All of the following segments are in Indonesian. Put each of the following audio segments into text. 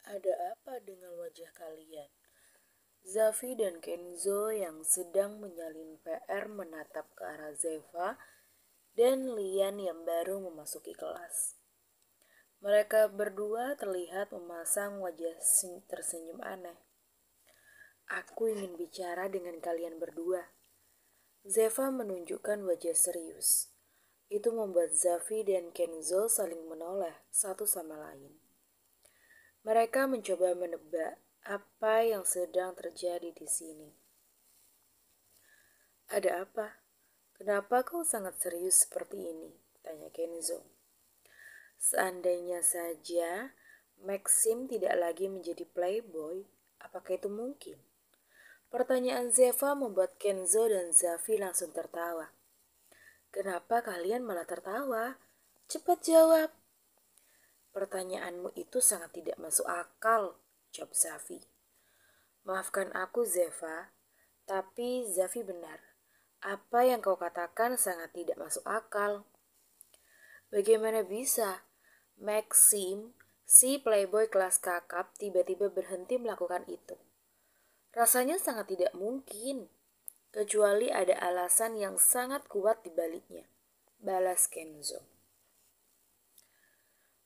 Ada apa dengan wajah kalian? Zafi dan Kenzo yang sedang menyalin PR menatap ke arah Zeva dan Lian yang baru memasuki kelas. Mereka berdua terlihat memasang wajah tersenyum aneh. Aku ingin bicara dengan kalian berdua. Zeva menunjukkan wajah serius. Itu membuat Zafi dan Kenzo saling menoleh satu sama lain. Mereka mencoba menebak apa yang sedang terjadi di sini. Ada apa? Kenapa kau sangat serius seperti ini? Tanya Kenzo. Seandainya saja Maxim tidak lagi menjadi playboy, apakah itu mungkin? Pertanyaan Zeva membuat Kenzo dan Zafi langsung tertawa. Kenapa kalian malah tertawa? Cepat jawab. Pertanyaanmu itu sangat tidak masuk akal, jawab Zafi. Maafkan aku, Zeva, tapi Zafi benar. Apa yang kau katakan sangat tidak masuk akal. Bagaimana bisa Maxim, si playboy kelas kakap, tiba-tiba berhenti melakukan itu? Rasanya sangat tidak mungkin, kecuali ada alasan yang sangat kuat di baliknya, balas Kenzo.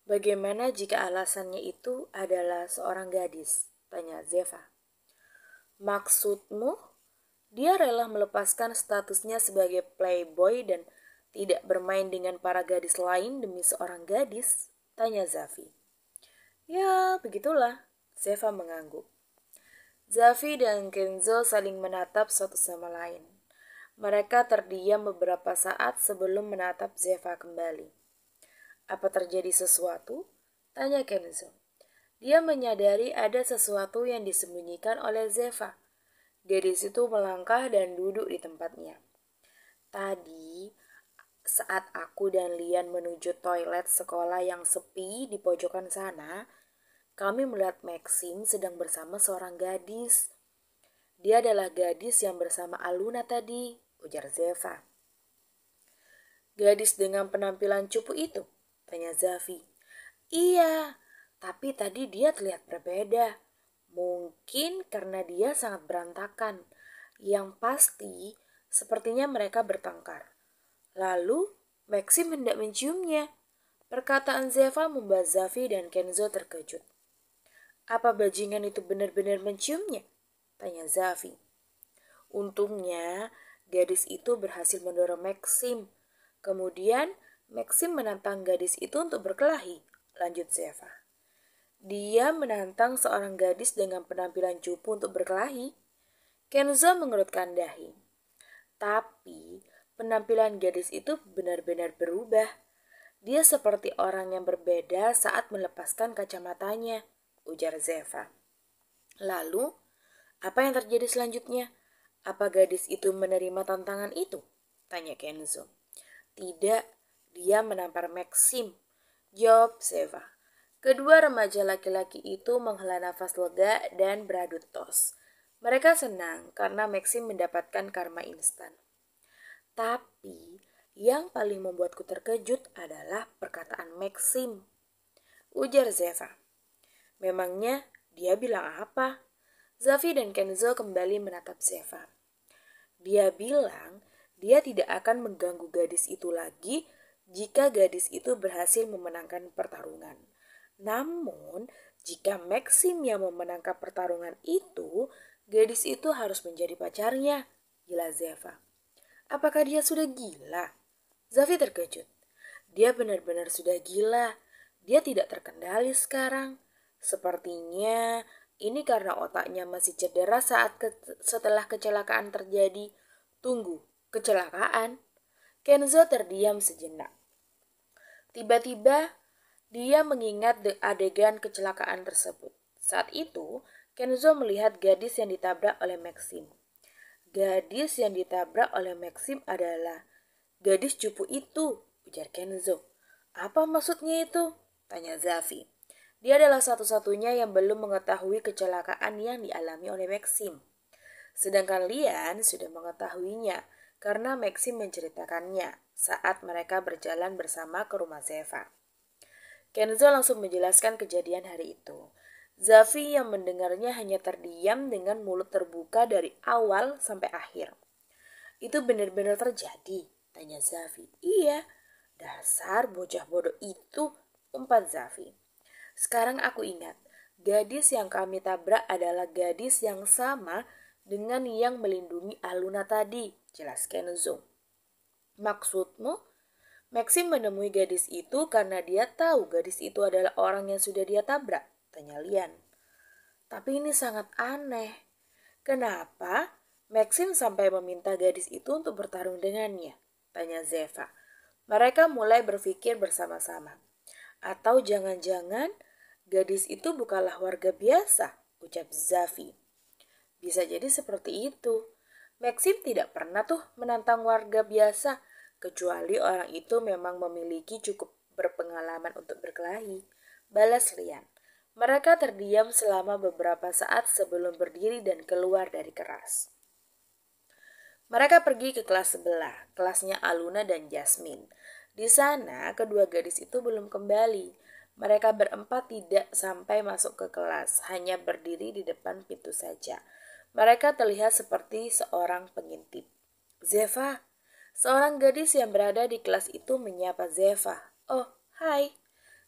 Bagaimana jika alasannya itu adalah seorang gadis? Tanya Zeva. Maksudmu? Dia rela melepaskan statusnya sebagai playboy dan tidak bermain dengan para gadis lain demi seorang gadis? Tanya Zafi. Ya, begitulah. Zeva mengangguk. Zafi dan Kenzo saling menatap satu sama lain. Mereka terdiam beberapa saat sebelum menatap Zeva kembali. Apa terjadi sesuatu? Tanya Kenzo. Dia menyadari ada sesuatu yang disembunyikan oleh Zeva. Gadis itu melangkah dan duduk di tempatnya. Tadi, saat aku dan Lian menuju toilet sekolah yang sepi di pojokan sana, kami melihat Maxim sedang bersama seorang gadis. Dia adalah gadis yang bersama Aluna tadi, ujar Zeva. Gadis dengan penampilan cupu itu? Tanya Zafi. Iya, tapi tadi dia terlihat berbeda. Mungkin karena dia sangat berantakan. Yang pasti, sepertinya mereka bertengkar. Lalu, Maxim hendak menciumnya. Perkataan Zeva membuat Zafi dan Kenzo terkejut. Apa bajingan itu benar-benar menciumnya? Tanya Zafi. Untungnya, gadis itu berhasil mendorong Maxim. Kemudian, Maxim menantang gadis itu untuk berkelahi. Lanjut Zeva. Dia menantang seorang gadis dengan penampilan cupu untuk berkelahi. Kenzo mengerutkan dahi. Tapi penampilan gadis itu benar-benar berubah. Dia seperti orang yang berbeda saat melepaskan kacamatanya, ujar Zeva. Lalu, apa yang terjadi selanjutnya? Apa gadis itu menerima tantangan itu? Tanya Kenzo. Tidak, dia menampar Maxim, jawab Zeva. Kedua remaja laki-laki itu menghela nafas lega dan beradu tos. Mereka senang karena Maxim mendapatkan karma instan. Tapi yang paling membuatku terkejut adalah perkataan Maxim, ujar Zeva. Memangnya dia bilang apa? Zafi dan Kenzo kembali menatap Zeva. Dia bilang dia tidak akan mengganggu gadis itu lagi jika gadis itu berhasil memenangkan pertarungan. Namun, jika Maxim yang memenangkan pertarungan itu, gadis itu harus menjadi pacarnya, gila Zeva. Apakah dia sudah gila? Zafi terkejut. Dia benar-benar sudah gila. Dia tidak terkendali sekarang. Sepertinya ini karena otaknya masih cedera setelah kecelakaan terjadi. Tunggu, kecelakaan? Kenzo terdiam sejenak. Tiba-tiba, dia mengingat adegan kecelakaan tersebut. Saat itu, Kenzo melihat gadis yang ditabrak oleh Maxim. Gadis yang ditabrak oleh Maxim adalah gadis cupu itu, ujar Kenzo. Apa maksudnya itu? Tanya Zafi. Dia adalah satu-satunya yang belum mengetahui kecelakaan yang dialami oleh Maxim. Sedangkan Lian sudah mengetahuinya karena Maxim menceritakannya saat mereka berjalan bersama ke rumah Zeva. Kenzo langsung menjelaskan kejadian hari itu. Zafi yang mendengarnya hanya terdiam dengan mulut terbuka dari awal sampai akhir. Itu benar-benar terjadi? Tanya Zafi. Iya, dasar bocah bodoh itu, umpat Zafi. Sekarang aku ingat, gadis yang kami tabrak adalah gadis yang sama dengan yang melindungi Aluna tadi, jelas Kenzo. Maksudmu? Maxim menemui gadis itu karena dia tahu gadis itu adalah orang yang sudah dia tabrak, tanya Lian. Tapi ini sangat aneh. Kenapa Maxim sampai meminta gadis itu untuk bertarung dengannya? Tanya Zeva. Mereka mulai berpikir bersama-sama. Atau jangan-jangan gadis itu bukanlah warga biasa, ucap Zafi. Bisa jadi seperti itu. Maxim tidak pernah tuh menantang warga biasa, kecuali orang itu memang memiliki cukup berpengalaman untuk berkelahi. Balas Lian. Mereka terdiam selama beberapa saat sebelum berdiri dan keluar dari kelas. Mereka pergi ke kelas sebelah, kelasnya Aluna dan Jasmine. Di sana, kedua gadis itu belum kembali. Mereka berempat tidak sampai masuk ke kelas, hanya berdiri di depan pintu saja. Mereka terlihat seperti seorang pengintip. Zeva, seorang gadis yang berada di kelas itu menyapa Zeva. Oh, hai.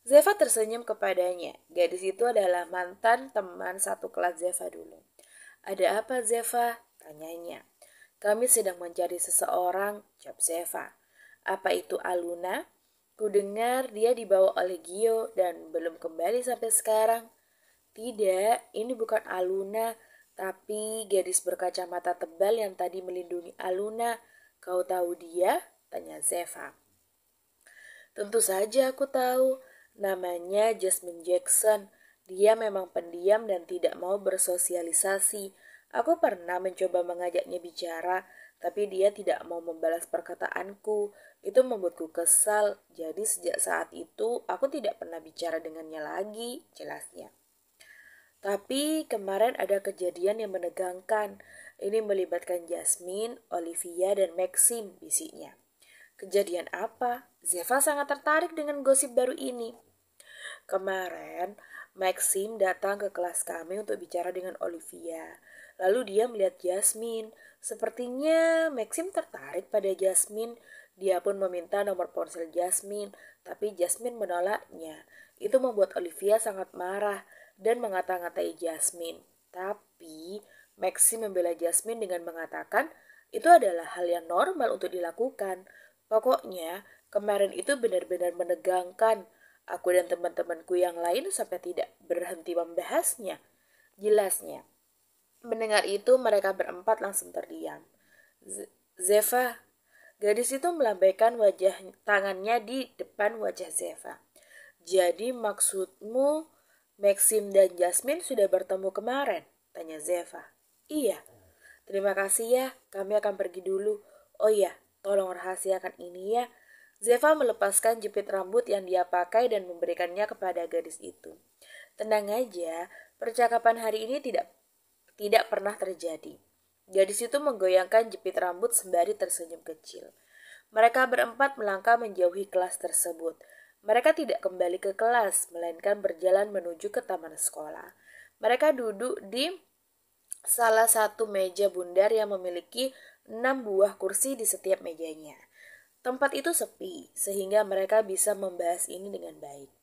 Zeva tersenyum kepadanya. Gadis itu adalah mantan teman satu kelas Zeva dulu. Ada apa, Zeva? Tanyanya. Kami sedang mencari seseorang, jawab Zeva. Apa itu Aluna? Kudengar dia dibawa oleh Gio dan belum kembali sampai sekarang. Tidak, ini bukan Aluna, tapi gadis berkacamata tebal yang tadi melindungi Aluna. Kau tahu dia? Tanya Zeva. Tentu saja aku tahu. Namanya Jasmine Jackson. Dia memang pendiam dan tidak mau bersosialisasi. Aku pernah mencoba mengajaknya bicara, tapi dia tidak mau membalas perkataanku. Itu membuatku kesal. Jadi sejak saat itu aku tidak pernah bicara dengannya lagi, jelasnya. Tapi kemarin ada kejadian yang menegangkan. Ini melibatkan Jasmine, Olivia, dan Maxim, bisiknya. Kejadian apa? Zeva sangat tertarik dengan gosip baru ini. Kemarin, Maxim datang ke kelas kami untuk bicara dengan Olivia. Lalu dia melihat Jasmine. Sepertinya Maxim tertarik pada Jasmine. Dia pun meminta nomor ponsel Jasmine, tapi Jasmine menolaknya. Itu membuat Olivia sangat marah dan mengata-ngatai Jasmine. Tapi Maxim membela Jasmine dengan mengatakan itu adalah hal yang normal untuk dilakukan. Pokoknya kemarin itu benar-benar menegangkan. Aku dan teman-temanku yang lain sampai tidak berhenti membahasnya. Jelasnya. Mendengar itu mereka berempat langsung terdiam. Zeva, gadis itu melambaikan wajah tangannya di depan wajah Zeva. Jadi maksudmu Maxim dan Jasmine sudah bertemu kemarin? Tanya Zeva. Iya. Terima kasih ya, kami akan pergi dulu. Oh iya, tolong rahasiakan ini ya. Zeva melepaskan jepit rambut yang dia pakai dan memberikannya kepada gadis itu. Tenang aja, percakapan hari ini tidak pernah terjadi. Gadis itu menggoyangkan jepit rambut sembari tersenyum kecil. Mereka berempat melangkah menjauhi kelas tersebut. Mereka tidak kembali ke kelas, melainkan berjalan menuju ke taman sekolah. Mereka duduk di salah satu meja bundar yang memiliki 6 buah kursi di setiap mejanya. Tempat itu sepi, sehingga mereka bisa membahas ini dengan baik.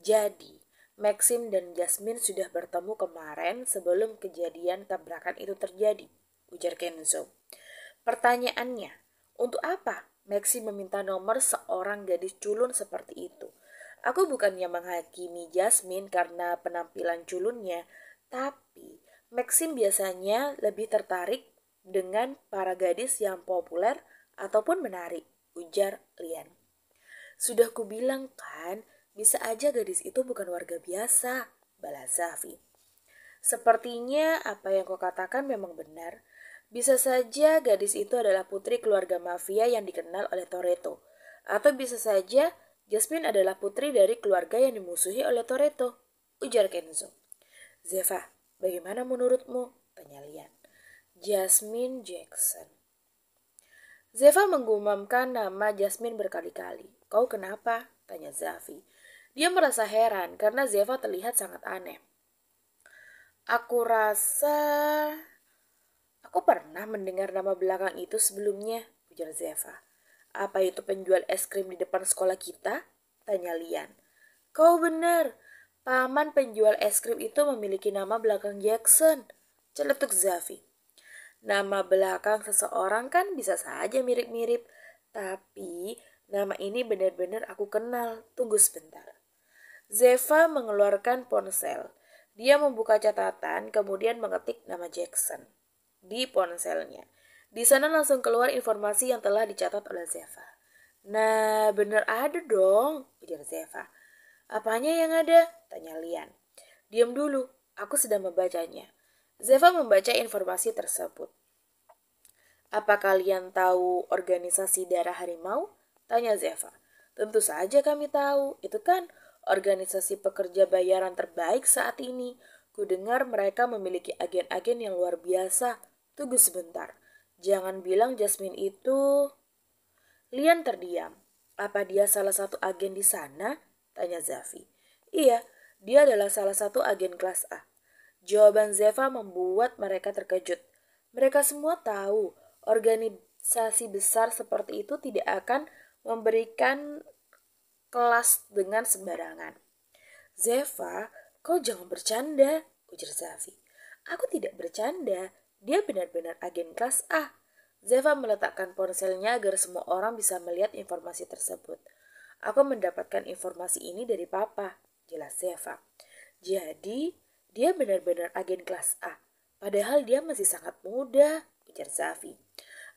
Jadi, Maxim dan Jasmine sudah bertemu kemarin sebelum kejadian tabrakan itu terjadi, ujar Kenzo. Pertanyaannya, untuk apa Maxim meminta nomor seorang gadis culun seperti itu? Aku bukannya menghakimi Jasmine karena penampilan culunnya, tapi Maxim biasanya lebih tertarik dengan para gadis yang populer ataupun menarik, ujar Lian. Sudah kubilang kan, bisa aja gadis itu bukan warga biasa, balas Zafi. Sepertinya apa yang kau katakan memang benar. Bisa saja gadis itu adalah putri keluarga mafia yang dikenal oleh Toretto. Atau bisa saja Jasmine adalah putri dari keluarga yang dimusuhi oleh Toretto, ujar Kenzo. Zeva, bagaimana menurutmu? Tanya Lian. Jasmine Jackson. Zeva menggumamkan nama Jasmine berkali-kali. Kau kenapa? Tanya Zafi. Dia merasa heran karena Zeva terlihat sangat aneh. Aku rasa aku pernah mendengar nama belakang itu sebelumnya, ujar Zeva. Apa itu penjual es krim di depan sekolah kita? Tanya Lian. Kau benar, paman penjual es krim itu memiliki nama belakang Jackson, celetuk Zafi. Nama belakang seseorang kan bisa saja mirip-mirip, tapi nama ini benar-benar aku kenal. Tunggu sebentar. Zeva mengeluarkan ponsel. Dia membuka catatan, kemudian mengetik nama Jackson di ponselnya. Di sana langsung keluar informasi yang telah dicatat oleh Zeva. Nah, benar ada dong, ujar Zeva. Apanya yang ada? Tanya Lian. Diam dulu, aku sedang membacanya. Zeva membaca informasi tersebut. Apa kalian tahu organisasi darah harimau? Tanya Zeva. Tentu saja kami tahu, itu kan organisasi pekerja bayaran terbaik saat ini. Kudengar mereka memiliki agen-agen yang luar biasa. Tunggu sebentar, jangan bilang Jasmine itu... Lian terdiam. Apa dia salah satu agen di sana? Tanya Zafi. Iya, dia adalah salah satu agen kelas A. Jawaban Zeva membuat mereka terkejut. Mereka semua tahu organisasi besar seperti itu tidak akan memberikan kelas dengan sembarangan. Zeva, kau jangan bercanda, ujar Zafi. Aku tidak bercanda, dia benar-benar agen kelas A. Zeva meletakkan ponselnya agar semua orang bisa melihat informasi tersebut. Aku mendapatkan informasi ini dari papa, jelas Zeva. Jadi, dia benar-benar agen kelas A. Padahal dia masih sangat muda, ujar Zafi.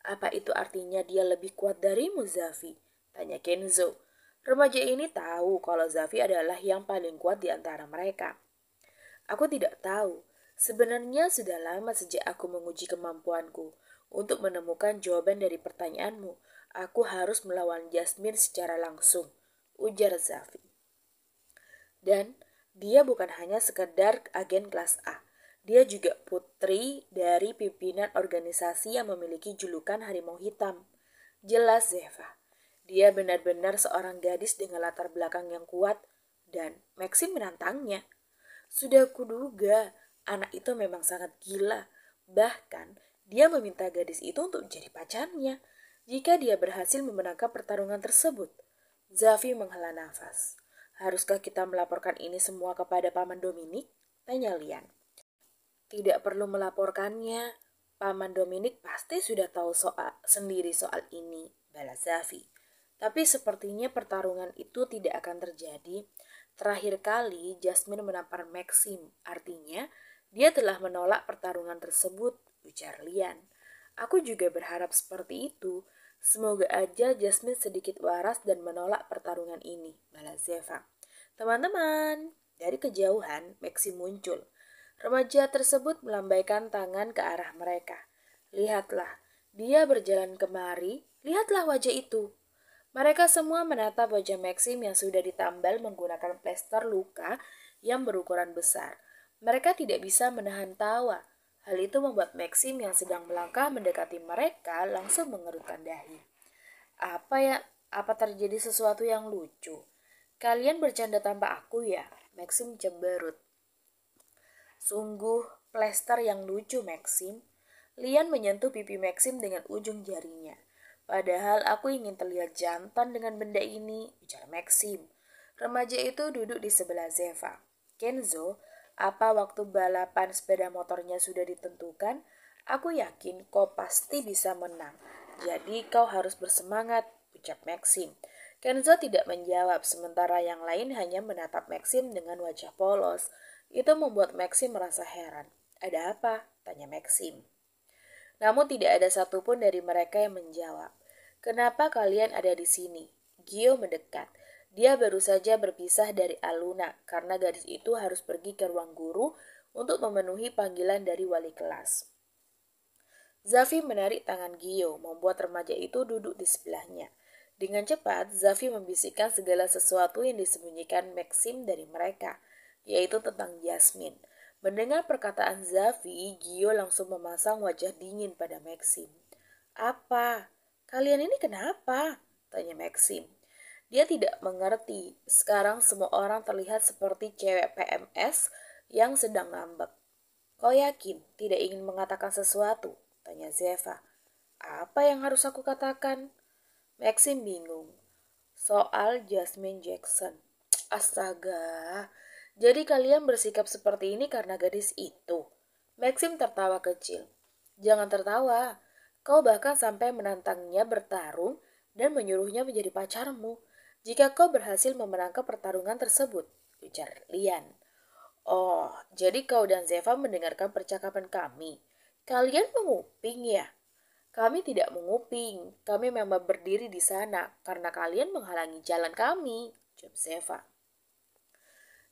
Apa itu artinya dia lebih kuat darimu, Zafi? Tanya Kenzo. Remaja ini tahu kalau Zafi adalah yang paling kuat di antara mereka. Aku tidak tahu. Sebenarnya sudah lama sejak aku menguji kemampuanku. Untuk menemukan jawaban dari pertanyaanmu, aku harus melawan Jasmine secara langsung, ujar Zafi. Dan dia bukan hanya sekedar agen kelas A. Dia juga putri dari pimpinan organisasi yang memiliki julukan harimau hitam. Jelas Zeva. Dia benar-benar seorang gadis dengan latar belakang yang kuat dan Maxim menantangnya. Sudah kuduga, anak itu memang sangat gila. Bahkan, dia meminta gadis itu untuk menjadi pacarnya jika dia berhasil memenangkan pertarungan tersebut. Zafi menghela nafas. Haruskah kita melaporkan ini semua kepada Paman Dominik? Tanya Lian. Tidak perlu melaporkannya. Paman Dominik pasti sudah tahu sendiri soal ini, balas Zafi. Tapi sepertinya pertarungan itu tidak akan terjadi. Terakhir kali Jasmine menampar Maxim, artinya dia telah menolak pertarungan tersebut, ujar Lian. Aku juga berharap seperti itu. Semoga aja Jasmine sedikit waras dan menolak pertarungan ini, balas Zeva. Teman-teman, dari kejauhan Maxim muncul. Remaja tersebut melambaikan tangan ke arah mereka. Lihatlah, dia berjalan kemari, lihatlah wajah itu. Mereka semua menatap wajah Maxim yang sudah ditambal menggunakan plester luka yang berukuran besar. Mereka tidak bisa menahan tawa. Hal itu membuat Maxim yang sedang melangkah mendekati mereka langsung mengerutkan dahi. Apa terjadi sesuatu yang lucu? Kalian bercanda tanpa aku ya? Maxim cemberut. Sungguh plester yang lucu, Maxim. Lian menyentuh pipi Maxim dengan ujung jarinya. Padahal aku ingin terlihat jantan dengan benda ini, ujar Maxim. Remaja itu duduk di sebelah Zeva. Kenzo, apa waktu balapan sepeda motornya sudah ditentukan? Aku yakin kau pasti bisa menang. Jadi kau harus bersemangat, ucap Maxim. Kenzo tidak menjawab, sementara yang lain hanya menatap Maxim dengan wajah polos. Itu membuat Maxim merasa heran. Ada apa? Tanya Maxim. Namun tidak ada satupun dari mereka yang menjawab. Kenapa kalian ada di sini? Gio mendekat. Dia baru saja berpisah dari Aluna karena gadis itu harus pergi ke ruang guru untuk memenuhi panggilan dari wali kelas. Zafi menarik tangan Gio, membuat remaja itu duduk di sebelahnya. Dengan cepat, Zafi membisikkan segala sesuatu yang disembunyikan Maxim dari mereka, yaitu tentang Jasmine. Mendengar perkataan Zafi, Gio langsung memasang wajah dingin pada Maxim. Apa? Kalian ini kenapa? Tanya Maxim. Dia tidak mengerti. Sekarang semua orang terlihat seperti cewek PMS yang sedang ngambek. Kau yakin tidak ingin mengatakan sesuatu? Tanya Zeva. Apa yang harus aku katakan? Maxim bingung. Soal Jasmine Jackson. Astaga, jadi kalian bersikap seperti ini karena gadis itu? Maxim tertawa kecil. Jangan tertawa, kau bahkan sampai menantangnya bertarung dan menyuruhnya menjadi pacarmu. Jika kau berhasil memenangkan pertarungan tersebut, ujar Lian. Oh, jadi kau dan Zeva mendengarkan percakapan kami. Kalian menguping ya? Kami tidak menguping, kami memang berdiri di sana karena kalian menghalangi jalan kami, jawab Zeva.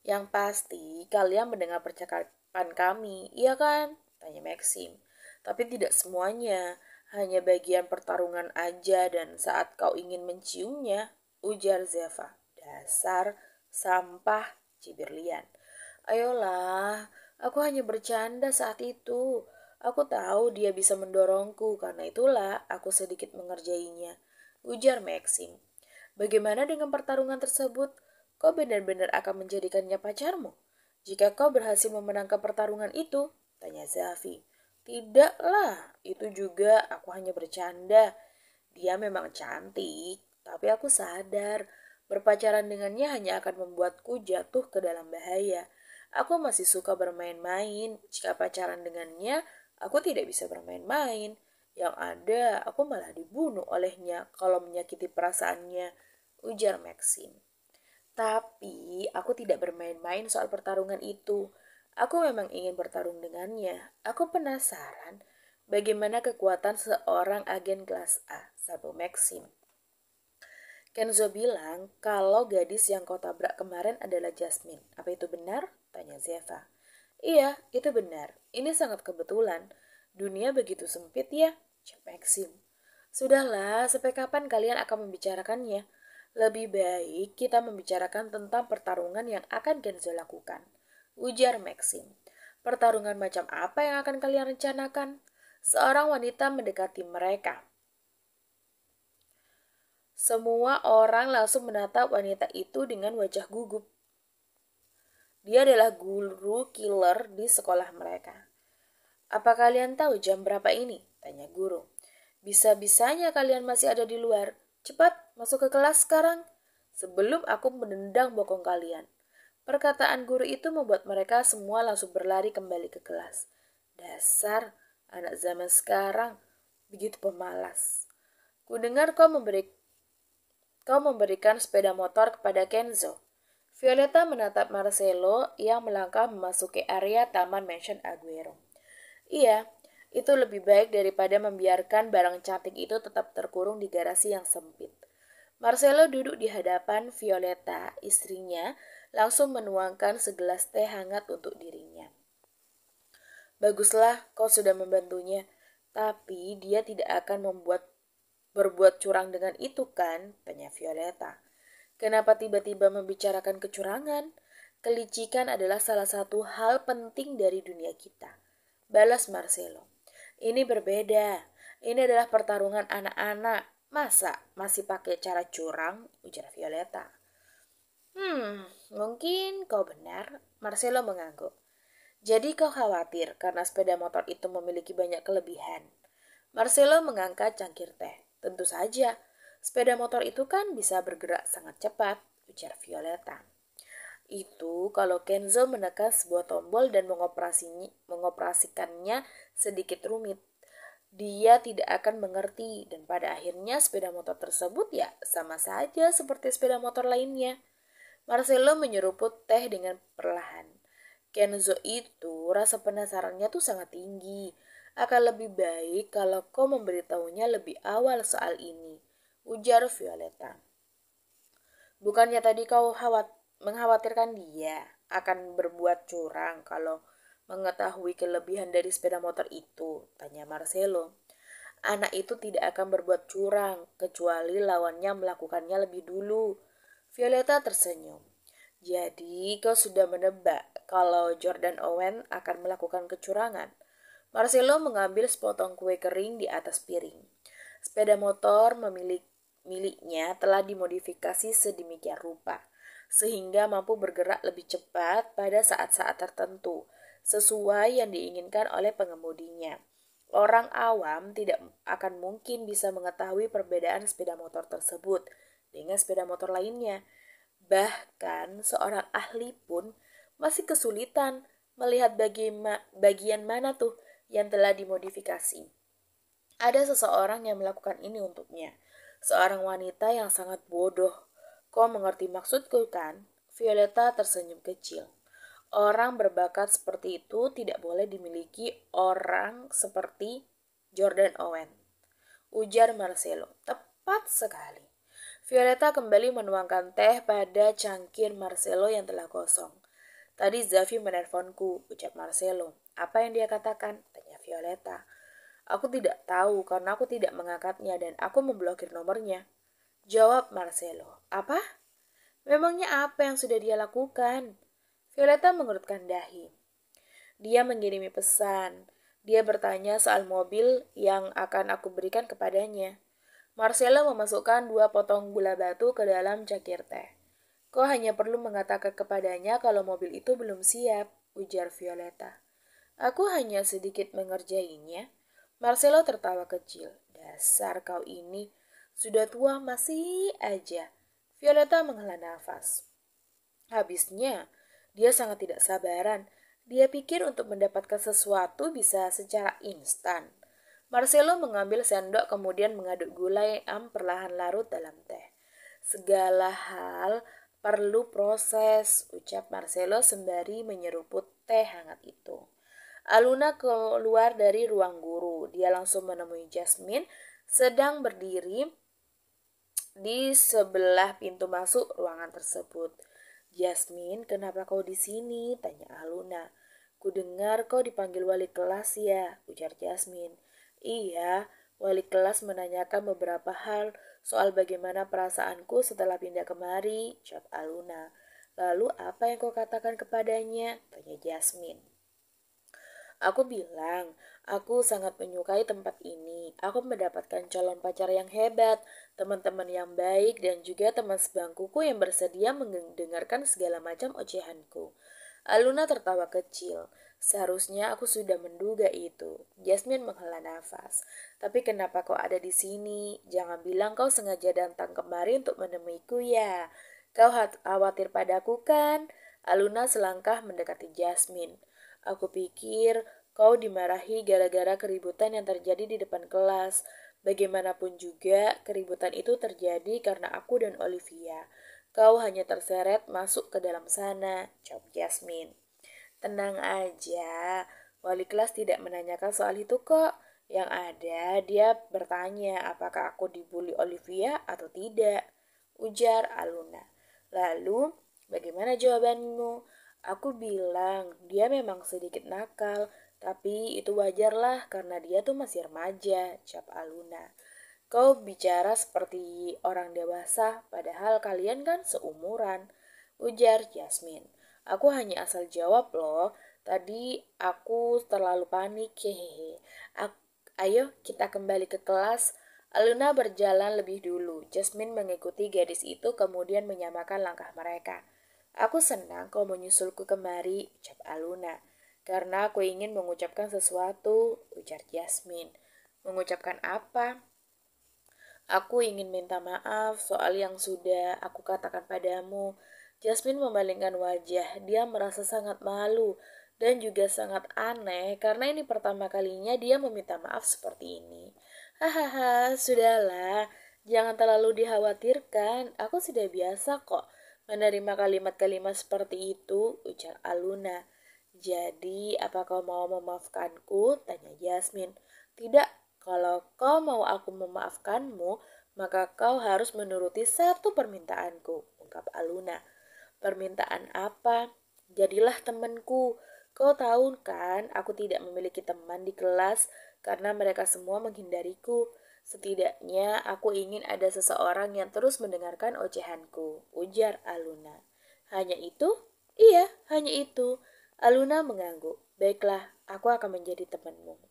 Yang pasti kalian mendengar percakapan kami, iya kan? Tanya Maxim. Tapi tidak semuanya, hanya bagian pertarungan aja dan saat kau ingin menciumnya, ujar Zeva. Dasar sampah, cibir Lian. Ayolah, aku hanya bercanda saat itu. Aku tahu dia bisa mendorongku, karena itulah aku sedikit mengerjainya, ujar Maxim. Bagaimana dengan pertarungan tersebut? Kau benar-benar akan menjadikannya pacarmu? Jika kau berhasil memenangkan pertarungan itu, tanya Zafi. Tidaklah, itu juga aku hanya bercanda. Dia memang cantik, tapi aku sadar berpacaran dengannya hanya akan membuatku jatuh ke dalam bahaya. Aku masih suka bermain-main. Jika pacaran dengannya, aku tidak bisa bermain-main. Yang ada, aku malah dibunuh olehnya kalau menyakiti perasaannya, ujar Maxim. Tapi aku tidak bermain-main soal pertarungan itu. Aku memang ingin bertarung dengannya. Aku penasaran bagaimana kekuatan seorang agen kelas A, satu Maxim. Kenzo bilang kalau gadis yang kau tabrak kemarin adalah Jasmine. Apa itu benar? Tanya Zeva. Iya, itu benar. Ini sangat kebetulan. Dunia begitu sempit ya, jawab Maxim. Sudahlah, sampai kapan kalian akan membicarakannya? Lebih baik kita membicarakan tentang pertarungan yang akan Kenzo lakukan, ujar Maxim. Pertarungan macam apa yang akan kalian rencanakan? Seorang wanita mendekati mereka. Semua orang langsung menatap wanita itu dengan wajah gugup. Dia adalah guru killer di sekolah mereka. Apa kalian tahu jam berapa ini? Tanya guru. Bisa-bisanya kalian masih ada di luar. Cepat, masuk ke kelas sekarang. Sebelum aku menendang bokong kalian. Perkataan guru itu membuat mereka semua langsung berlari kembali ke kelas. Dasar anak zaman sekarang, begitu pemalas. Kudengar kau memberikan sepeda motor kepada Kenzo. Violeta menatap Marcelo yang melangkah memasuki area Taman Mansion Aguero. Iya, itu lebih baik daripada membiarkan barang cantik itu tetap terkurung di garasi yang sempit. Marcelo duduk di hadapan Violeta, istrinya, langsung menuangkan segelas teh hangat untuk dirinya. Baguslah, kau sudah membantunya, tapi dia tidak akan berbuat curang dengan itu kan? Tanya Violeta. Kenapa tiba-tiba membicarakan kecurangan? Kelicikan adalah salah satu hal penting dari dunia kita. Balas Marcelo. Ini berbeda. Ini adalah pertarungan anak-anak. Masa masih pakai cara curang? Ujar Violeta. Mungkin kau benar. Marcelo mengangguk. Jadi kau khawatir karena sepeda motor itu memiliki banyak kelebihan. Marcelo mengangkat cangkir teh. Tentu saja, sepeda motor itu kan bisa bergerak sangat cepat, ujar Violeta. Itu kalau Kenzo menekan sebuah tombol dan mengoperasikannya sedikit rumit. Dia tidak akan mengerti dan pada akhirnya sepeda motor tersebut ya sama saja seperti sepeda motor lainnya. Marcelo menyeruput teh dengan perlahan. Kenzo itu rasa penasarannya tuh sangat tinggi. Akan lebih baik kalau kau memberitahunya lebih awal soal ini, ujar Violeta. Bukannya tadi kau mengkhawatirkan dia akan berbuat curang kalau mengetahui kelebihan dari sepeda motor itu, tanya Marcelo. Anak itu tidak akan berbuat curang kecuali lawannya melakukannya lebih dulu. Violeta tersenyum. Jadi kau sudah menebak kalau Jordan Owen akan melakukan kecurangan. Marcelo mengambil sepotong kue kering di atas piring. Sepeda motor miliknya telah dimodifikasi sedemikian rupa, sehingga mampu bergerak lebih cepat pada saat-saat tertentu. sesuai yang diinginkan oleh pengemudinya. Orang awam tidak akan mungkin bisa mengetahui perbedaan sepeda motor tersebut dengan sepeda motor lainnya. Bahkan seorang ahli pun masih kesulitan melihat bagian mana tuh yang telah dimodifikasi. Ada seseorang yang melakukan ini untuknya. Seorang wanita yang sangat bodoh. Kau mengerti maksudku kan? Violeta tersenyum kecil. Orang berbakat seperti itu tidak boleh dimiliki orang seperti Jordan Owen. Ujar Marcelo. Tepat sekali. Violeta kembali menuangkan teh pada cangkir Marcelo yang telah kosong. Tadi Zafi menelponku, ucap Marcelo. Apa yang dia katakan? Tanya Violeta. Aku tidak tahu karena aku tidak mengangkatnya dan aku memblokir nomornya. Jawab Marcelo. Apa? Memangnya apa yang sudah dia lakukan? Violeta mengerutkan dahi. Dia mengirimi pesan. Dia bertanya soal mobil yang akan aku berikan kepadanya. Marcelo memasukkan 2 potong gula batu ke dalam cangkir teh. Kau hanya perlu mengatakan kepadanya kalau mobil itu belum siap, ujar Violeta. Aku hanya sedikit mengerjainya. Marcelo tertawa kecil. Dasar kau ini, sudah tua masih aja. Violeta menghela nafas. Habisnya, dia sangat tidak sabaran. Dia pikir untuk mendapatkan sesuatu bisa secara instan. Marcelo mengambil sendok kemudian mengaduk gula yang perlahan larut dalam teh. Segala hal perlu proses, ucap Marcelo sembari menyeruput teh hangat itu. Aluna keluar dari ruang guru. Dia langsung menemui Jasmine sedang berdiri di sebelah pintu masuk ruangan tersebut. Jasmine, kenapa kau di sini? Tanya Aluna. Kudengar kau dipanggil wali kelas ya, ujar Jasmine. Iya, wali kelas menanyakan beberapa hal soal bagaimana perasaanku setelah pindah kemari, jawab Aluna. Lalu apa yang kau katakan kepadanya? Tanya Jasmine. Aku bilang, aku sangat menyukai tempat ini. Aku mendapatkan calon pacar yang hebat, teman-teman yang baik, dan juga teman sebangkuku yang bersedia mendengarkan segala macam ocehanku. Aluna tertawa kecil. Seharusnya aku sudah menduga itu. Jasmine menghela nafas. Tapi kenapa kau ada di sini? Jangan bilang kau sengaja datang kemari untuk menemuiku ya. Kau khawatir padaku kan? Aluna selangkah mendekati Jasmine. Aku pikir kau dimarahi gara-gara keributan yang terjadi di depan kelas. Bagaimanapun juga, keributan itu terjadi karena aku dan Olivia. Kau hanya terseret masuk ke dalam sana, jawab Jasmine. Tenang aja, wali kelas tidak menanyakan soal itu kok. Yang ada, dia bertanya apakah aku dibully Olivia atau tidak, ujar Aluna. Lalu, bagaimana jawabanmu? Aku bilang, dia memang sedikit nakal, tapi itu wajarlah karena dia tuh masih remaja, jawab Aluna. Kau bicara seperti orang dewasa, padahal kalian kan seumuran, ujar Jasmine. Aku hanya asal jawab loh, tadi aku terlalu panik, hehehe. Ayo kita kembali ke kelas. Aluna berjalan lebih dulu. Jasmine mengikuti gadis itu kemudian menyamakan langkah mereka. Aku senang kau menyusulku kemari, ucap Aluna. Karena aku ingin mengucapkan sesuatu, ujar Jasmine. Mengucapkan apa? Aku ingin minta maaf soal yang sudah aku katakan padamu. Jasmine memalingkan wajah. Dia merasa sangat malu dan juga sangat aneh karena ini pertama kalinya dia meminta maaf seperti ini. Hahaha, sudahlah. Jangan terlalu dikhawatirkan. Aku sudah biasa kok menerima kalimat-kalimat seperti itu, ujar Aluna. Jadi, apa kau mau memaafkanku? Tanya Jasmine. Tidak, kalau kau mau aku memaafkanmu, maka kau harus menuruti satu permintaanku, ungkap Aluna. Permintaan apa? Jadilah temanku. Kau tahu kan, aku tidak memiliki teman di kelas karena mereka semua menghindariku. Setidaknya aku ingin ada seseorang yang terus mendengarkan ocehanku, ujar Aluna. Hanya itu? Iya, hanya itu. Aluna mengangguk. Baiklah, aku akan menjadi temanmu,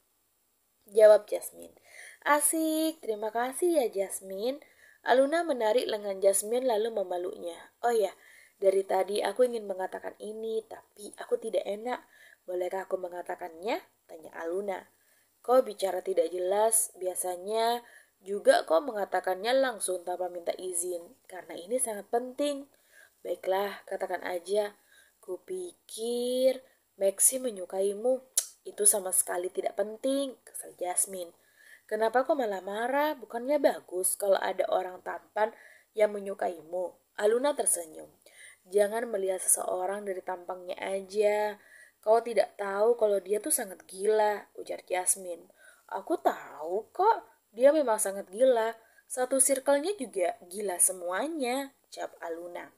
jawab Jasmine. Asik, terima kasih ya Jasmine. Aluna menarik lengan Jasmine lalu memeluknya. Oh ya, dari tadi aku ingin mengatakan ini, tapi aku tidak enak. Bolehkah aku mengatakannya? Tanya Aluna. Kau bicara tidak jelas, biasanya juga kau mengatakannya langsung tanpa minta izin, karena ini sangat penting. Baiklah, katakan aja. Kupikir Maxi menyukaimu. Itu sama sekali tidak penting, kesal Jasmine. Kenapa kau malah marah? Bukannya bagus kalau ada orang tampan yang menyukaimu? Aluna tersenyum. Jangan melihat seseorang dari tampangnya aja. Kau tidak tahu kalau dia tuh sangat gila, ujar Jasmine. Aku tahu kok, dia memang sangat gila. Satu circle-nya juga gila semuanya, jawab Aluna.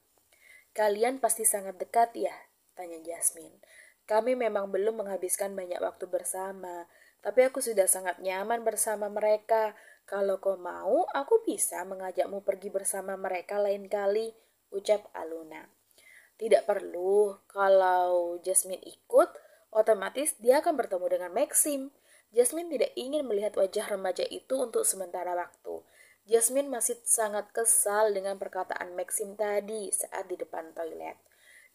Kalian pasti sangat dekat ya? Tanya Jasmine. Kami memang belum menghabiskan banyak waktu bersama, tapi aku sudah sangat nyaman bersama mereka. Kalau kau mau, aku bisa mengajakmu pergi bersama mereka lain kali, ucap Aluna. Tidak perlu, kalau Jasmine ikut, otomatis dia akan bertemu dengan Maxim. Jasmine tidak ingin melihat wajah remaja itu untuk sementara waktu. Jasmine masih sangat kesal dengan perkataan Maxim tadi saat di depan toilet.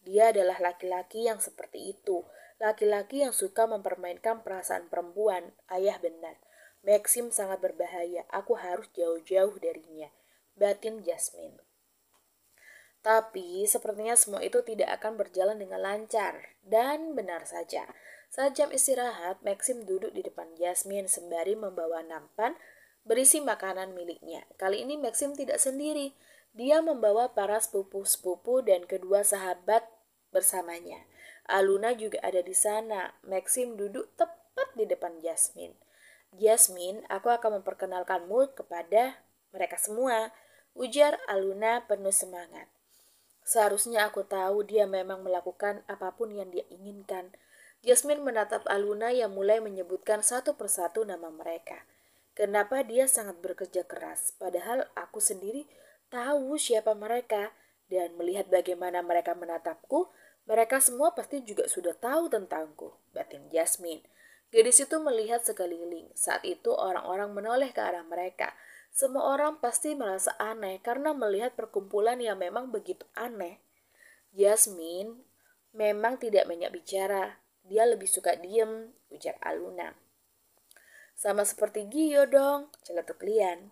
Dia adalah laki-laki yang seperti itu, laki-laki yang suka mempermainkan perasaan perempuan. Ayah benar, Maxim sangat berbahaya, aku harus jauh-jauh darinya, batin Jasmine. Tapi sepertinya semua itu tidak akan berjalan dengan lancar. Dan benar saja, saat jam istirahat, Maxim duduk di depan Jasmine sembari membawa nampan berisi makanan miliknya. Kali ini Maxim tidak sendiri. Dia membawa para sepupu-sepupu dan kedua sahabat bersamanya. Aluna juga ada di sana. Maxim duduk tepat di depan Jasmine. Jasmine, aku akan memperkenalkanmu kepada mereka semua, ujar Aluna penuh semangat. Seharusnya aku tahu dia memang melakukan apapun yang dia inginkan. Jasmine menatap Aluna yang mulai menyebutkan satu persatu nama mereka. Kenapa dia sangat bekerja keras, padahal aku sendiri tahu siapa mereka. Dan melihat bagaimana mereka menatapku, mereka semua pasti juga sudah tahu tentangku, batin Jasmine. Gadis itu melihat sekeliling. Saat itu orang-orang menoleh ke arah mereka. Semua orang pasti merasa aneh karena melihat perkumpulan yang memang begitu aneh. Jasmine memang tidak banyak bicara. Dia lebih suka diem, ujar Aluna. Sama seperti Gio dong, celetuk Lian.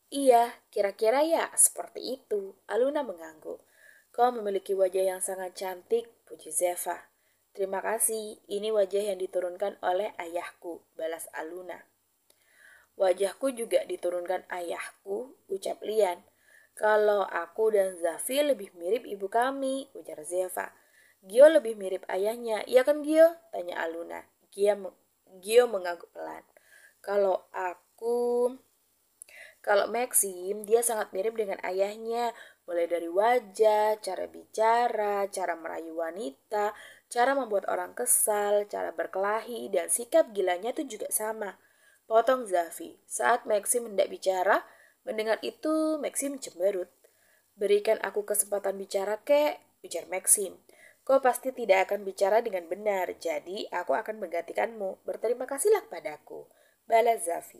Iya, kira-kira ya seperti itu. Aluna mengangguk. Kau memiliki wajah yang sangat cantik, puji Zeva. Terima kasih, ini wajah yang diturunkan oleh ayahku, balas Aluna. Wajahku juga diturunkan ayahku, ucap Lian. Kalau aku dan Zafi lebih mirip ibu kami, ujar Zeva. Gio lebih mirip ayahnya, iya kan Gio? Tanya Aluna. Gio mengangguk pelan. Kalau Maxim, dia sangat mirip dengan ayahnya, mulai dari wajah, cara bicara, cara merayu wanita, cara membuat orang kesal, cara berkelahi, dan sikap gilanya itu juga sama. Potong Zafi. Saat Maxim hendak bicara, mendengar itu Maxim cemberut. Berikan aku kesempatan bicara kek, ujar Maxim. Kau pasti tidak akan bicara dengan benar, jadi aku akan menggantikanmu. Berterima kasihlah padaku, balas Zafi.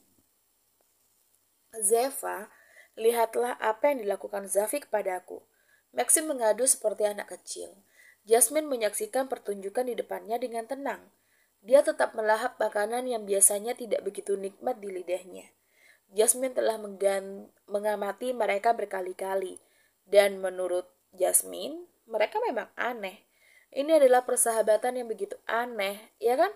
Zeva, lihatlah apa yang dilakukan Zafi kepadaku. Maxim mengadu seperti anak kecil. Jasmine menyaksikan pertunjukan di depannya dengan tenang. Dia tetap melahap makanan yang biasanya tidak begitu nikmat di lidahnya. Jasmine telah mengamati mereka berkali-kali. Dan menurut Jasmine, mereka memang aneh. Ini adalah persahabatan yang begitu aneh, ya kan?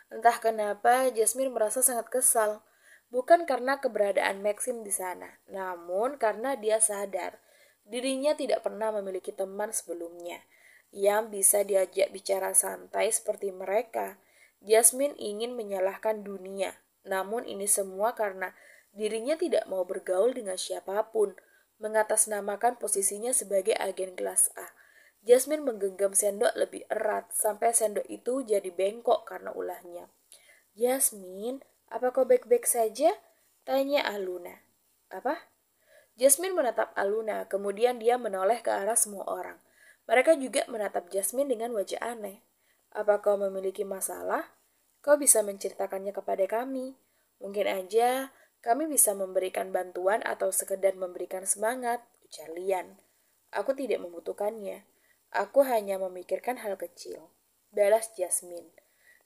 Entah kenapa Jasmine merasa sangat kesal. Bukan karena keberadaan Maxim di sana, namun karena dia sadar dirinya tidak pernah memiliki teman sebelumnya yang bisa diajak bicara santai seperti mereka. Jasmine ingin menyalahkan dunia, namun ini semua karena dirinya tidak mau bergaul dengan siapapun, mengatasnamakan posisinya sebagai agen kelas A. Jasmine menggenggam sendok lebih erat sampai sendok itu jadi bengkok karena ulahnya. Jasmine, apa kau baik-baik saja? Tanya Aluna. Apa? Jasmine menatap Aluna, kemudian dia menoleh ke arah semua orang. Mereka juga menatap Jasmine dengan wajah aneh. Apa kau memiliki masalah? Kau bisa menceritakannya kepada kami. Mungkin aja kami bisa memberikan bantuan atau sekedar memberikan semangat, ujar Lian. Aku tidak membutuhkannya. Aku hanya memikirkan hal kecil. balas Jasmine.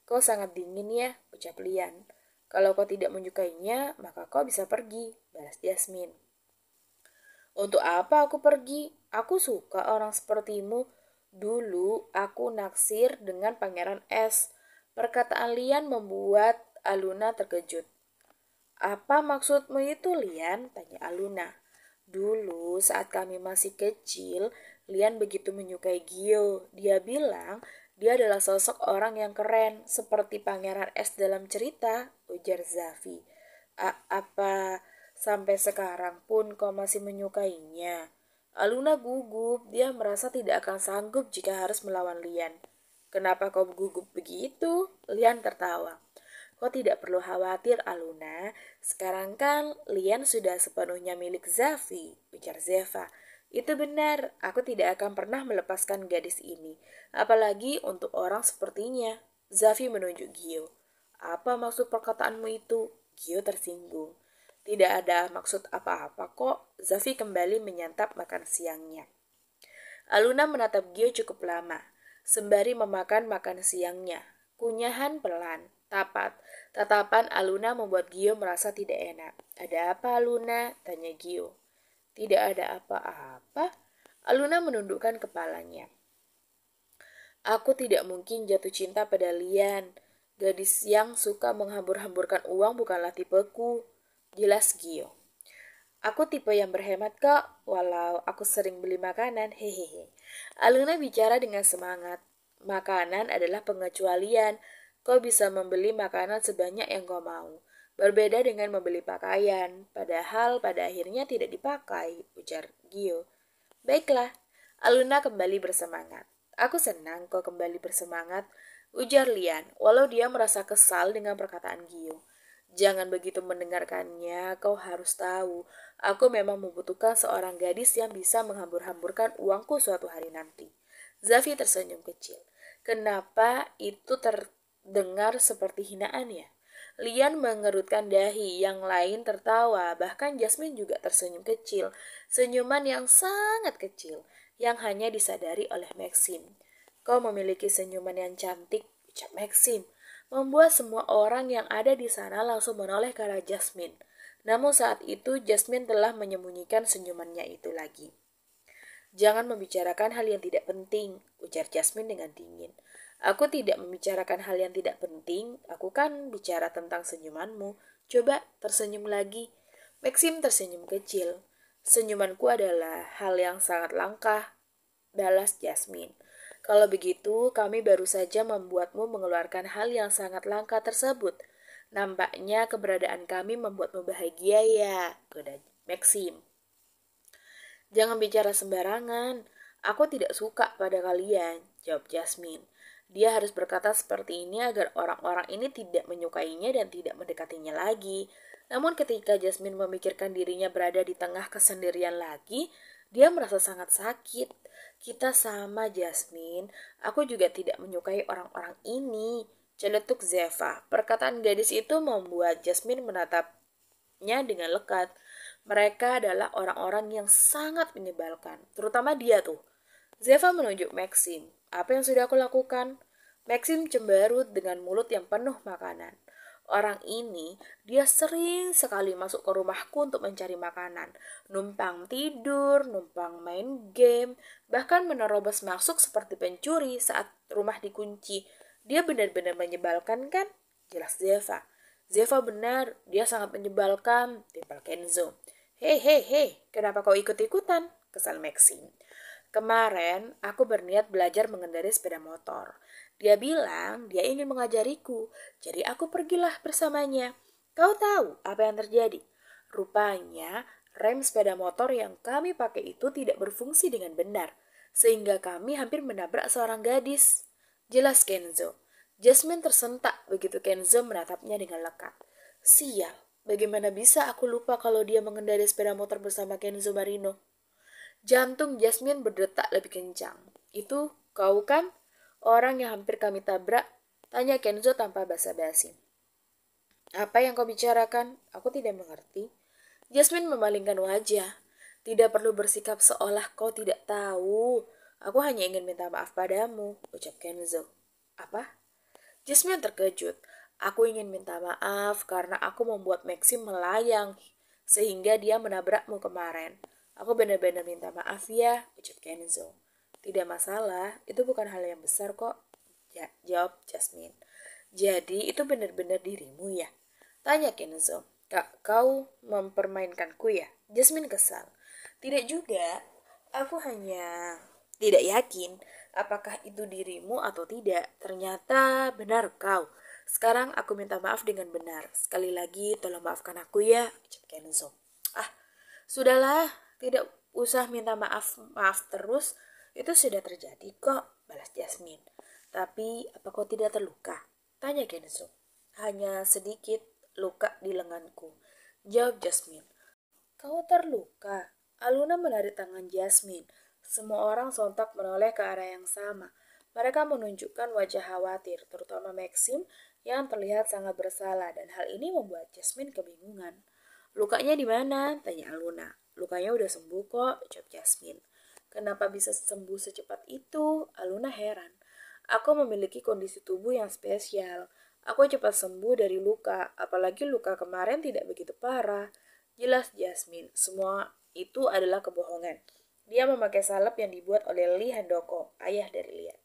Kau sangat dingin ya, ucap Lian. Kalau kau tidak menyukainya, maka kau bisa pergi, balas Jasmine. Untuk apa aku pergi? Aku suka orang sepertimu. Dulu aku naksir dengan Pangeran S. Perkataan Lian membuat Aluna terkejut. Apa maksudmu itu, Lian? Tanya Aluna. Dulu saat kami masih kecil, Lian begitu menyukai Gio. Dia bilang dia adalah sosok orang yang keren, seperti Pangeran S dalam cerita, ujar Zafi. Apa sampai sekarang pun kau masih menyukainya? Aluna gugup, dia merasa tidak akan sanggup jika harus melawan Lian. Kenapa kau gugup begitu? Lian tertawa. Kau tidak perlu khawatir, Aluna. Sekarang kan Lian sudah sepenuhnya milik Zafi, ujar Zeva. Itu benar, aku tidak akan pernah melepaskan gadis ini. Apalagi untuk orang sepertinya. Zafi menunjuk Gio. Apa maksud perkataanmu itu? Gio tersinggung. Tidak ada maksud apa-apa kok. Zafi kembali menyantap makan siangnya. Aluna menatap Gio cukup lama, sembari memakan makan siangnya. Kunyahan pelan, tapat. Tatapan Aluna membuat Gio merasa tidak enak. Ada apa, Aluna? Tanya Gio. Tidak ada apa-apa. Aluna menundukkan kepalanya. Aku tidak mungkin jatuh cinta pada Lian. Gadis yang suka menghambur-hamburkan uang bukanlah tipeku. Jelas Gio. Aku tipe yang berhemat kok, walau aku sering beli makanan, hehehe. Aluna bicara dengan semangat. Makanan adalah pengecualian. Kau bisa membeli makanan sebanyak yang kau mau. Berbeda dengan membeli pakaian, padahal pada akhirnya tidak dipakai, ujar Gio. Baiklah, Aluna kembali bersemangat. Aku senang kau kembali bersemangat, ujar Lian, walau dia merasa kesal dengan perkataan Gio. Jangan begitu mendengarkannya, kau harus tahu. Aku memang membutuhkan seorang gadis yang bisa menghambur-hamburkan uangku suatu hari nanti. Zafi tersenyum kecil. Kenapa itu terdengar seperti hinaan ya? Lian mengerutkan dahi, yang lain tertawa, bahkan Jasmine juga tersenyum kecil. Senyuman yang sangat kecil, yang hanya disadari oleh Maxim. Kau memiliki senyuman yang cantik, ucap Maxim, membuat semua orang yang ada di sana langsung menoleh ke arah Jasmine. Namun saat itu Jasmine telah menyembunyikan senyumannya itu lagi. Jangan membicarakan hal yang tidak penting, ujar Jasmine dengan dingin. Aku tidak membicarakan hal yang tidak penting, aku kan bicara tentang senyumanmu. Coba tersenyum lagi. Maxim tersenyum kecil. Senyumanku adalah hal yang sangat langka, balas Jasmine. Kalau begitu, kami baru saja membuatmu mengeluarkan hal yang sangat langka tersebut. Nampaknya keberadaan kami membuatmu bahagia ya, goda Maxim. Jangan bicara sembarangan. Aku tidak suka pada kalian, jawab Jasmine. Dia harus berkata seperti ini agar orang-orang ini tidak menyukainya dan tidak mendekatinya lagi. Namun ketika Jasmine memikirkan dirinya berada di tengah kesendirian lagi, dia merasa sangat sakit. Kita sama, Jasmine. Aku juga tidak menyukai orang-orang ini, celetuk Zeva. Perkataan gadis itu membuat Jasmine menatapnya dengan lekat. Mereka adalah orang-orang yang sangat menyebalkan, terutama dia tuh. Zeva menunjuk Maxim. Apa yang sudah aku lakukan? Maxim cemberut dengan mulut yang penuh makanan. Orang ini, dia sering sekali masuk ke rumahku untuk mencari makanan. Numpang tidur, numpang main game, bahkan menerobos masuk seperti pencuri saat rumah dikunci. Dia benar-benar menyebalkan kan? Jelas Zeva. Zeva benar, dia sangat menyebalkan, timpal Kenzo. Hei, kenapa kau ikut-ikutan? Kesal Maxim. Kemarin, aku berniat belajar mengendarai sepeda motor. Dia bilang dia ingin mengajariku, jadi aku pergilah bersamanya. Kau tahu apa yang terjadi? Rupanya, rem sepeda motor yang kami pakai itu tidak berfungsi dengan benar, sehingga kami hampir menabrak seorang gadis. Jelas Kenzo. Jasmine tersentak begitu Kenzo menatapnya dengan lekat. Sial, bagaimana bisa aku lupa kalau dia mengendarai sepeda motor bersama Kenzo Marino? Jantung Jasmine berdetak lebih kencang. Itu kau kan? Orang yang hampir kami tabrak? Tanya Kenzo tanpa basa-basi. Apa yang kau bicarakan? Aku tidak mengerti. Jasmine memalingkan wajah. Tidak perlu bersikap seolah kau tidak tahu. Aku hanya ingin minta maaf padamu, ucap Kenzo. Apa? Jasmine terkejut. Aku ingin minta maaf karena aku membuat Maxim melayang sehingga dia menabrakmu kemarin. Aku benar-benar minta maaf ya, ucap Kenzo. Tidak masalah, itu bukan hal yang besar kok, ya, jawab Jasmine. Jadi itu benar-benar dirimu ya? Tanya Kenzo. Kau mempermainkanku ya? Jasmine kesal. Tidak juga, aku hanya tidak yakin apakah itu dirimu atau tidak. Ternyata benar kau. Sekarang aku minta maaf dengan benar. Sekali lagi tolong maafkan aku ya, ucap Kenzo. Ah, sudahlah, tidak usah minta maaf terus. Itu sudah terjadi kok, balas Jasmine. Tapi apa kau tidak terluka? Tanya Kenzo. Hanya sedikit luka di lenganku, jawab Jasmine. Kau terluka? Aluna menarik tangan Jasmine. Semua orang sontak menoleh ke arah yang sama. Mereka menunjukkan wajah khawatir, terutama Maxim yang terlihat sangat bersalah, dan hal ini membuat Jasmine kebingungan. Lukanya di mana? Tanya Aluna. Lukanya udah sembuh kok, jawab Jasmine. Kenapa bisa sembuh secepat itu? Aluna heran. Aku memiliki kondisi tubuh yang spesial. Aku cepat sembuh dari luka, apalagi luka kemarin tidak begitu parah. Jelas Jasmine, semua itu adalah kebohongan. Dia memakai salep yang dibuat oleh Lee Handoko, ayah dari Lian.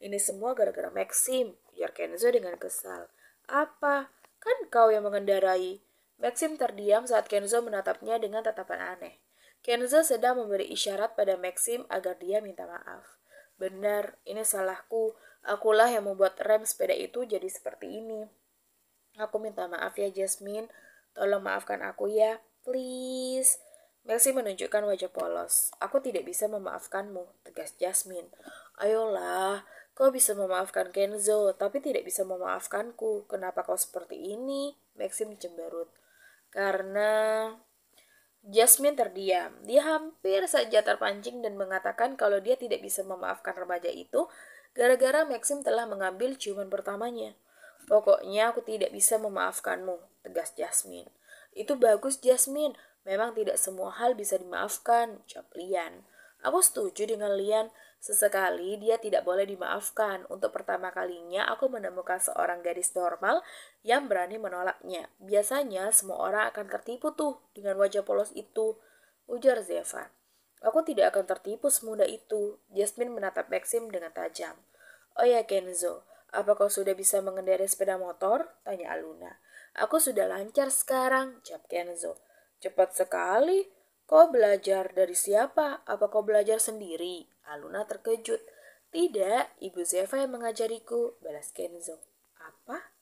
Ini semua gara-gara Maxim, ujar Kenzo dengan kesal. Apa? Kan kau yang mengendarai. Maxim terdiam saat Kenzo menatapnya dengan tatapan aneh. Kenzo sedang memberi isyarat pada Maxim agar dia minta maaf. Benar, ini salahku. Akulah yang membuat rem sepeda itu jadi seperti ini. Aku minta maaf ya Jasmine. Tolong maafkan aku ya, please. Maxim menunjukkan wajah polos. Aku tidak bisa memaafkanmu, tegas Jasmine. Ayolah, kau bisa memaafkan Kenzo, tapi tidak bisa memaafkanku. Kenapa kau seperti ini? Maxim cemberut. Karena Jasmine terdiam. Dia hampir saja terpancing dan mengatakan kalau dia tidak bisa memaafkan remaja itu gara-gara Maxim telah mengambil ciuman pertamanya. Pokoknya aku tidak bisa memaafkanmu, tegas Jasmine. Itu bagus Jasmine, memang tidak semua hal bisa dimaafkan, ucap Lian. Aku setuju dengan Lian, sesekali dia tidak boleh dimaafkan. Untuk pertama kalinya aku menemukan seorang gadis normal yang berani menolaknya. Biasanya semua orang akan tertipu tuh dengan wajah polos itu, ujar Zeva. Aku tidak akan tertipu semudah itu. Jasmine menatap Maxim dengan tajam. Oh ya Kenzo, apa kau sudah bisa mengendarai sepeda motor? Tanya Aluna. Aku sudah lancar sekarang, jawab Kenzo. Cepat sekali. Kau belajar dari siapa? Apa kau belajar sendiri? Aluna terkejut. Tidak, Ibu Zeva yang mengajariku, balas Kenzo. Apa?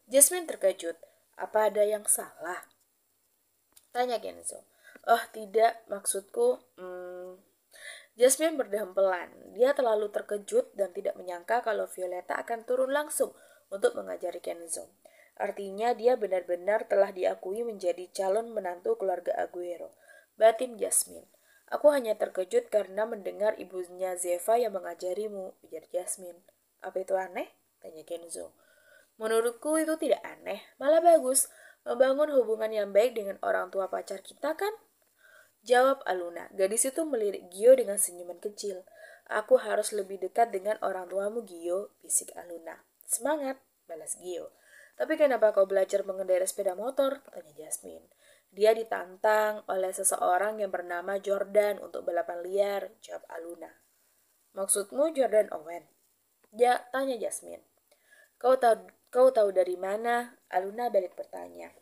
Jasmine terkejut. Apa ada yang salah? Tanya Kenzo. Oh tidak, maksudku, Jasmine berdempelan. Dia terlalu terkejut dan tidak menyangka kalau Violeta akan turun langsung untuk mengajari Kenzo. Artinya dia benar-benar telah diakui menjadi calon menantu keluarga Aguero. Batin Jasmine. Aku hanya terkejut karena mendengar ibunya Zeva yang mengajarimu, ujar Jasmine. Apa itu aneh? Tanya Kenzo. Menurutku itu tidak aneh, malah bagus. Membangun hubungan yang baik dengan orang tua pacar kita kan? Jawab Aluna. Gadis itu melirik Gio dengan senyuman kecil. Aku harus lebih dekat dengan orang tuamu, Gio, bisik Aluna. Semangat, balas Gio. Tapi kenapa kau belajar mengendarai sepeda motor? Tanya Jasmine. Dia ditantang oleh seseorang yang bernama Jordan untuk balapan liar, jawab Aluna. Maksudmu Jordan Owen? Ya, tanya Jasmine. Kau tahu dari mana? Aluna balik bertanya.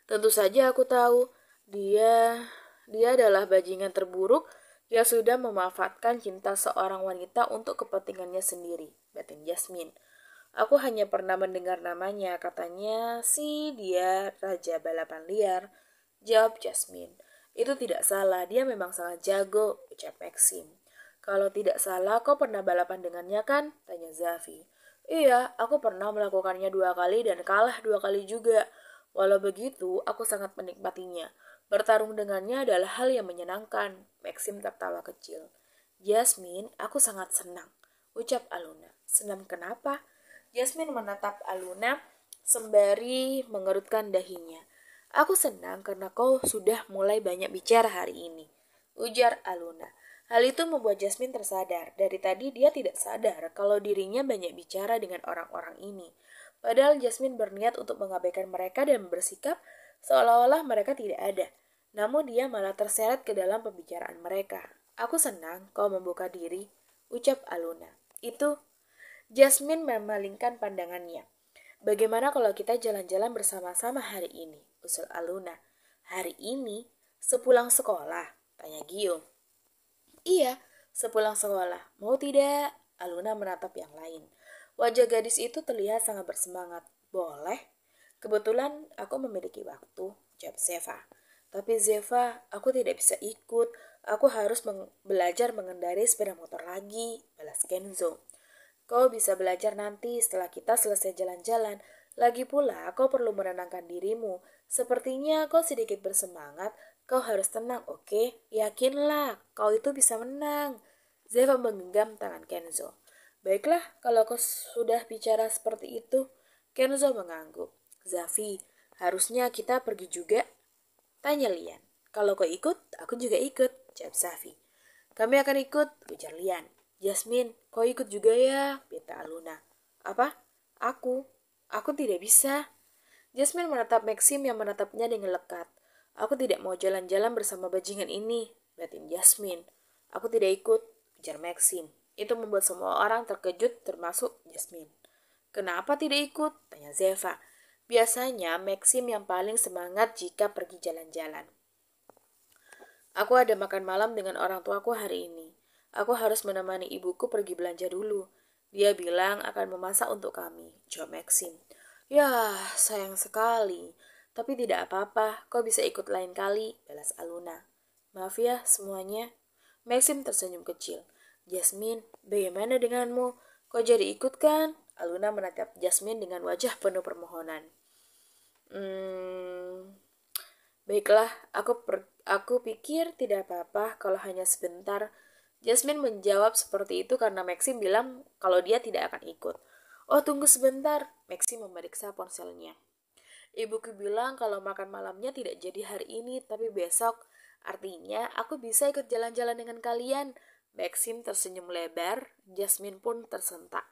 Tentu saja aku tahu. Dia adalah bajingan terburuk yang sudah memanfaatkan cinta seorang wanita untuk kepentingannya sendiri, batin Jasmine. Aku hanya pernah mendengar namanya, katanya sih dia raja balapan liar, jawab Jasmine. Itu tidak salah, dia memang sangat jago, ucap Maxim. Kalau tidak salah, kau pernah balapan dengannya kan? Tanya Zafi. Iya, aku pernah melakukannya 2 kali dan kalah 2 kali juga. Walau begitu, aku sangat menikmatinya. Bertarung dengannya adalah hal yang menyenangkan. Maxim tertawa kecil. Jasmine, aku sangat senang, ucap Aluna. Senang kenapa? Jasmine menatap Aluna sembari mengerutkan dahinya. Aku senang karena kau sudah mulai banyak bicara hari ini, ujar Aluna. Hal itu membuat Jasmine tersadar. Dari tadi dia tidak sadar kalau dirinya banyak bicara dengan orang-orang ini. Padahal Jasmine berniat untuk mengabaikan mereka dan bersikap seolah-olah mereka tidak ada. Namun dia malah terseret ke dalam pembicaraan mereka. Aku senang kau membuka diri, ucap Aluna. Itu Jasmine memalingkan pandangannya. Bagaimana kalau kita jalan-jalan bersama-sama hari ini? Usul Aluna. Hari ini? Sepulang sekolah? Tanya Gio. Iya, sepulang sekolah. Mau tidak? Aluna menatap yang lain. Wajah gadis itu terlihat sangat bersemangat. Boleh. Kebetulan aku memiliki waktu, jawab Zeva. Tapi Zeva, aku tidak bisa ikut. Aku harus belajar mengendarai sepeda motor lagi, balas Kenzo. Kau bisa belajar nanti setelah kita selesai jalan-jalan. Lagi pula, kau perlu menenangkan dirimu. Sepertinya kau sedikit bersemangat. Kau harus tenang, oke? Yakinlah, kau itu bisa menang. Zeva menggenggam tangan Kenzo. Baiklah, kalau kau sudah bicara seperti itu. Kenzo mengangguk. Zafi, harusnya kita pergi juga. Tanya Lian. Kalau kau ikut, aku juga ikut, jawab Zafi. Kami akan ikut, ujar Lian. Jasmine, kau ikut juga ya, pinta Aluna. Apa? Aku? Aku tidak bisa. Jasmine menatap Maxim yang menatapnya dengan lekat. Aku tidak mau jalan-jalan bersama bajingan ini, batin Jasmine. Aku tidak ikut, ujar Maxim. Itu membuat semua orang terkejut termasuk Jasmine. Kenapa tidak ikut? Tanya Zeva. Biasanya Maxim yang paling semangat jika pergi jalan-jalan. Aku ada makan malam dengan orang tuaku hari ini. Aku harus menemani ibuku pergi belanja dulu. Dia bilang akan memasak untuk kami, jawab Maxim. Ya, sayang sekali. Tapi tidak apa-apa, kau bisa ikut lain kali, balas Aluna. Maaf ya semuanya. Maxim tersenyum kecil. Jasmine, bagaimana denganmu? Kau jadi ikut kan? Aluna menatap Jasmine dengan wajah penuh permohonan. Baiklah, aku pikir tidak apa-apa kalau hanya sebentar. Jasmine menjawab seperti itu karena Maxim bilang kalau dia tidak akan ikut. Oh, tunggu sebentar. Maxim memeriksa ponselnya. Ibuku bilang kalau makan malamnya tidak jadi hari ini, tapi besok. Artinya, aku bisa ikut jalan-jalan dengan kalian. Maxim tersenyum lebar, Jasmine pun tersentak.